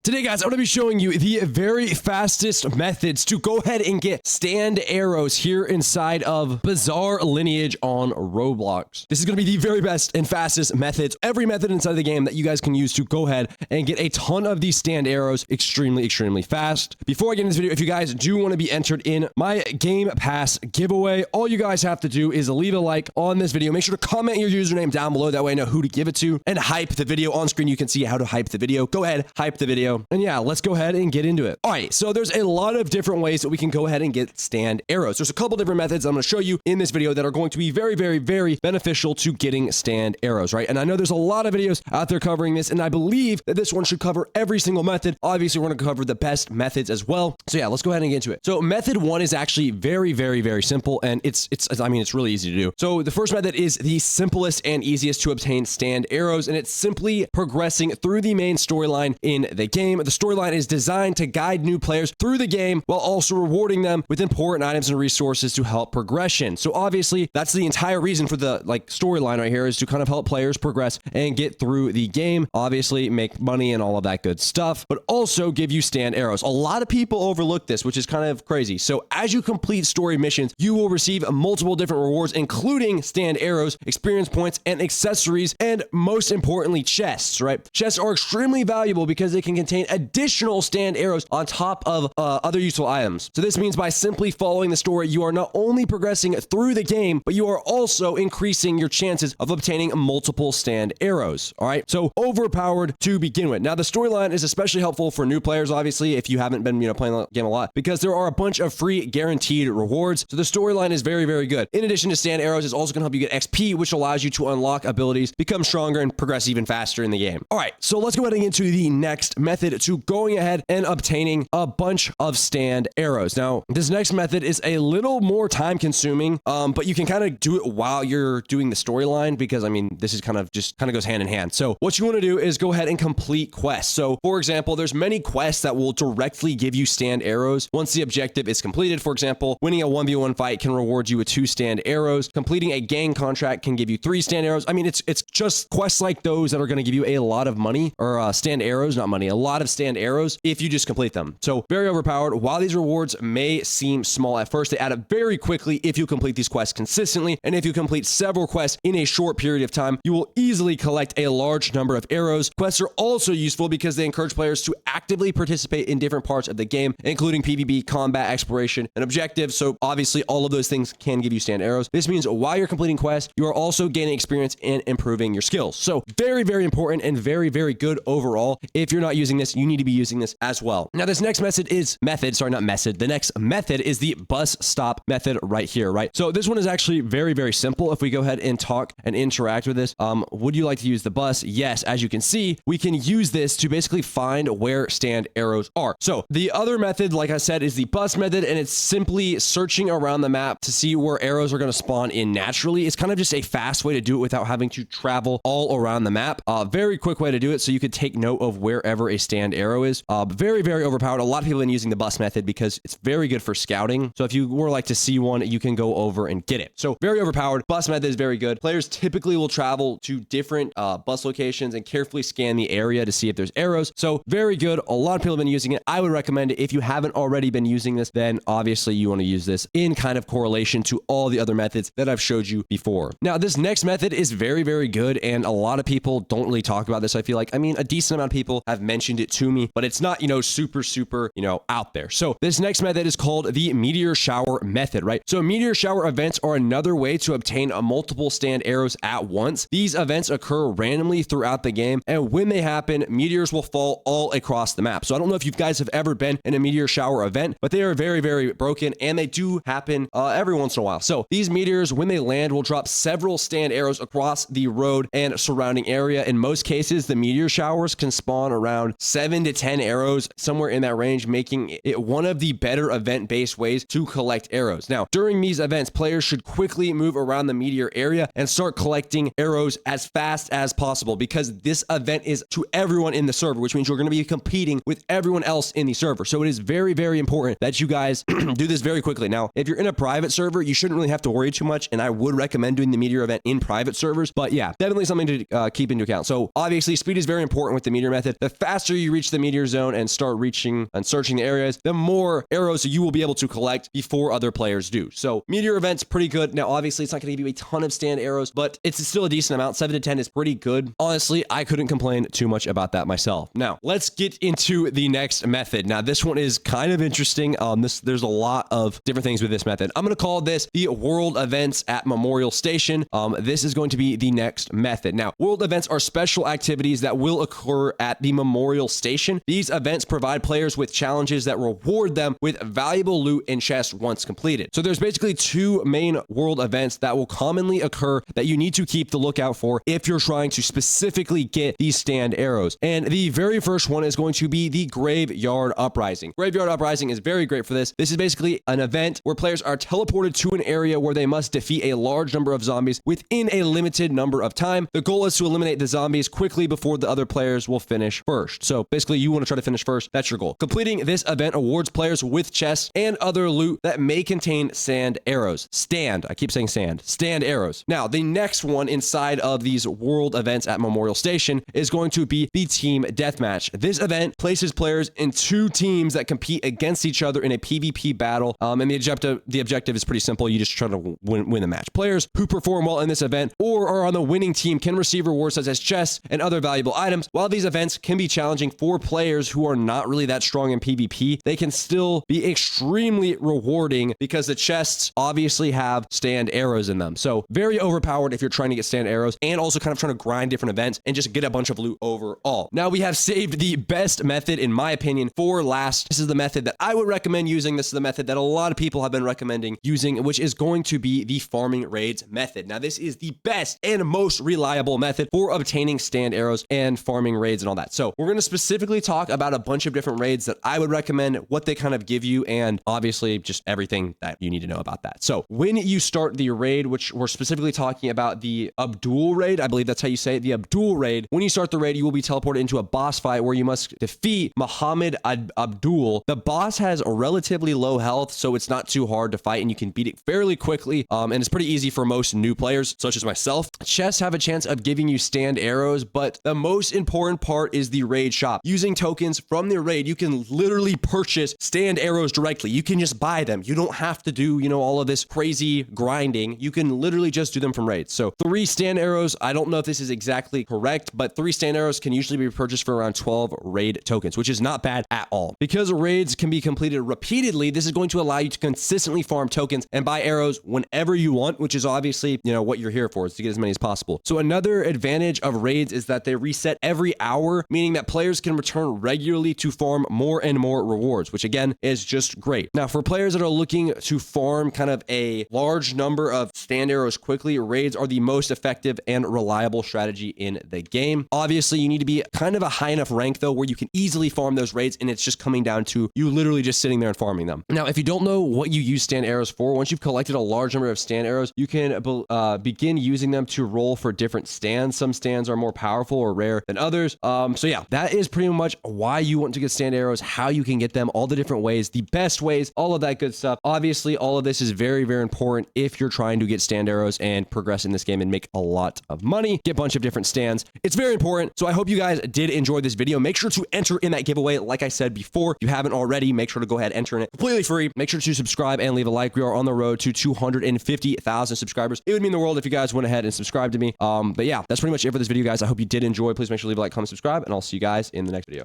Today, guys, I'm going to be showing you the very fastest methods to go ahead and get stand arrows here inside of Bizarre Lineage on Roblox. This is going to be the very best and fastest methods, every method inside of the game that you guys can use to go ahead and get a ton of these stand arrows extremely fast. Before I get into this video, if you guys do want to be entered in my Game Pass giveaway, all you guys have to do is leave a like on this video. Make sure to comment your username down below. That way I know who to give it to, and hype the video. On screen, you can see how to hype the video. Go ahead, hype the video. And yeah, let's go ahead and get into it. All right, so there's a lot of different ways that we can go ahead and get stand arrows. There's a couple different methods I'm going to show you in this video that are going to be very beneficial to getting stand arrows, right? And I know there's a lot of videos out there covering this, and I believe that this one should cover every single method. Obviously, we're going to cover the best methods as well. So yeah, let's go ahead and get into it. So method one is actually very simple, and it's really easy to do. So the first method is the simplest and easiest to obtain stand arrows, and it's simply progressing through the main storyline in the game. The storyline is designed to guide new players through the game while also rewarding them with important items and resources to help progression. So obviously, that's the entire reason for the storyline right here, is to kind of help players progress and get through the game. Obviously, make money and all of that good stuff, but also give you stand arrows. A lot of people overlook this, which is kind of crazy. So as you complete story missions, you will receive multiple different rewards, including stand arrows, experience points, and accessories, and most importantly, chests, right? Chests are extremely valuable because they can contain additional stand arrows on top of other useful items. So this means by simply following the story, you are not only progressing through the game, but you are also increasing your chances of obtaining multiple stand arrows. All right, so overpowered to begin with. Now the storyline is especially helpful for new players, obviously, if you haven't been playing the game a lot, because there are a bunch of free guaranteed rewards. So the storyline is very good. In addition to stand arrows, it's also going to help you get XP, which allows you to unlock abilities, become stronger, and progress even faster in the game. All right, so let's go ahead and get into the next method to going ahead and obtaining a bunch of stand arrows. Now, this next method is a little more time consuming, but you can kind of do it while you're doing the storyline, because this is kind of goes hand in hand. So what you want to do is go ahead and complete quests. So for example, there's many quests that will directly give you stand arrows once the objective is completed. For example, winning a 1v1 fight can reward you with 2 stand arrows. Completing a gang contract can give you 3 stand arrows. It's just quests like those that are going to give you a lot of money, or stand arrows, not money, a lot of stand arrows if you just complete them. So very overpowered. While these rewards may seem small at first, they add up very quickly if you complete these quests consistently. And if you complete several quests in a short period of time, you will easily collect a large number of arrows. Quests are also useful because they encourage players to actively participate in different parts of the game, including PvP, combat, exploration, and objectives. So obviously all of those things can give you stand arrows. This means while you're completing quests, you are also gaining experience and improving your skills. So very important and very good overall. If you're not using this, you need to be using this as well. Now this next the next method is the bus stop method right here, right? So this one is actually very simple. If we go ahead and talk and interact with this, would you like to use the bus? Yes, as you can see, we can use this to basically find where stand arrows are. So the other method, like I said, is the bus method, and it's simply searching around the map to see where arrows are going to spawn in naturally. It's kind of just a fast way to do it without having to travel all around the map. Very quick way to do it, so you could take note of wherever a stand arrow is. Very overpowered. A lot of people have been using the bus method because it's very good for scouting. So if you were like to see one, you can go over and get it. So very overpowered. Bus method is very good. Players typically will travel to different bus locations and carefully scan the area to see if there's arrows. So very good. A lot of people have been using it. I would recommend it. If you haven't already been using this, then obviously you want to use this in kind of correlation to all the other methods that I've showed you before. Now this next method is very good, and a lot of people don't really talk about this. I feel like, a decent amount of people have mentioned it to me, but it's not, super, out there. So this next method is called the Meteor Shower method, right? So Meteor Shower events are another way to obtain multiple stand arrows at once. These events occur randomly throughout the game, and when they happen, meteors will fall all across the map. So I don't know if you guys have ever been in a Meteor Shower event, but they are very broken, and they do happen every once in a while. So these meteors, when they land, will drop several stand arrows across the road and surrounding area. In most cases, the meteor showers can spawn around 7 to 10 arrows, somewhere in that range, making it one of the better event-based ways to collect arrows. Now, during these events, players should quickly move around the meteor area and start collecting arrows as fast as possible, because this event is to everyone in the server, which means you're going to be competing with everyone else in the server. So it is very important that you guys do this very quickly. Now, if you're in a private server, you shouldn't really have to worry too much, and I would recommend doing the meteor event in private servers, but yeah, definitely something to keep into account. So obviously, speed is very important with the meteor method. The faster faster you reach the meteor zone and start reaching and searching the areas, the more arrows you will be able to collect before other players do. So meteor event's pretty good. Now, obviously, it's not going to give you a ton of stand arrows, but it's still a decent amount. 7 to 10 is pretty good. Honestly, I couldn't complain too much about that myself. Now, let's get into the next method. Now, this one is kind of interesting. There's a lot of different things with this method. I'm going to call this the world events at Memorial Station. This is going to be the next method. Now, world events are special activities that will occur at the Memorial Station. These events provide players with challenges that reward them with valuable loot and chests once completed. So there's basically two main world events that will commonly occur that you need to keep the lookout for if you're trying to specifically get these stand arrows. And the very first one is going to be the Graveyard Uprising. Graveyard Uprising is very great for this. This is basically an event where players are teleported to an area where they must defeat a large number of zombies within a limited number of time. The goal is to eliminate the zombies quickly before the other players will finish first. So basically you want to try to finish first. That's your goal. Completing this event awards players with chests and other loot that may contain sand arrows. I keep saying stand arrows. Now, the next one inside of these world events at Memorial Station is going to be the Team Deathmatch. This event places players in two teams that compete against each other in a PvP battle. And the objective is pretty simple. You just try to win the match. Players who perform well in this event or are on the winning team can receive rewards such as chests and other valuable items. While these events can be challenging for players who are not really that strong in PvP, they can still be extremely rewarding because the chests obviously have stand arrows in them. So very overpowered if you're trying to get stand arrows and also kind of trying to grind different events and just get a bunch of loot overall. Now we have saved the best method, in my opinion, for last. This is the method that I would recommend using. This is the method that a lot of people have been recommending using, which is going to be the farming raids method. Now this is the best and most reliable method for obtaining stand arrows and farming raids and all that. So we're going to specifically talk about a bunch of different raids that I would recommend, what they kind of give you, and obviously just everything that you need to know about that. So when you start the raid, which we're specifically talking about the Abdul raid, I believe that's how you say it, the Abdul raid. When you start the raid, you will be teleported into a boss fight where you must defeat Muhammad Abdul. The boss has a relatively low health, so it's not too hard to fight and you can beat it fairly quickly. And it's pretty easy for most new players, such as myself. Chests have a chance of giving you stand arrows, but the most important part is the raid shop. Using tokens from the raid, you can literally purchase stand arrows directly. You can just buy them. You don't have to do, all of this crazy grinding. You can literally just do them from raids. So 3 stand arrows, I don't know if this is exactly correct, but 3 stand arrows can usually be purchased for around 12 raid tokens, which is not bad at all. Because raids can be completed repeatedly, this is going to allow you to consistently farm tokens and buy arrows whenever you want, which is obviously, what you're here for, is to get as many as possible. So another advantage of raids is that they reset every hour, meaning that players can return regularly to farm more and more rewards, which again is just great. Now, for players that are looking to farm kind of a large number of stand arrows quickly, raids are the most effective and reliable strategy in the game. Obviously, you need to be kind of a high enough rank though, where you can easily farm those raids, and it's just coming down to you literally just sitting there and farming them. Now, if you don't know what you use stand arrows for, once you've collected a large number of stand arrows, you can begin using them to roll for different stands. Some stands are more powerful or rare than others. So yeah, that is pretty much why you want to get stand arrows, how you can get them, all the different ways, the best ways, all of that good stuff. Obviously, all of this is very, very important if you're trying to get stand arrows and progress in this game and make a lot of money, get a bunch of different stands. It's very important. So I hope you guys did enjoy this video. Make sure to enter in that giveaway. Like I said before, if you haven't already, make sure to go ahead and enter in it completely free. Make sure to subscribe and leave a like. We are on the road to 250,000 subscribers. It would mean the world if you guys went ahead and subscribed to me. But yeah, that's pretty much it for this video, guys. I hope you did enjoy. Please make sure to leave a like, comment, subscribe, and I'll see you guys in the next video.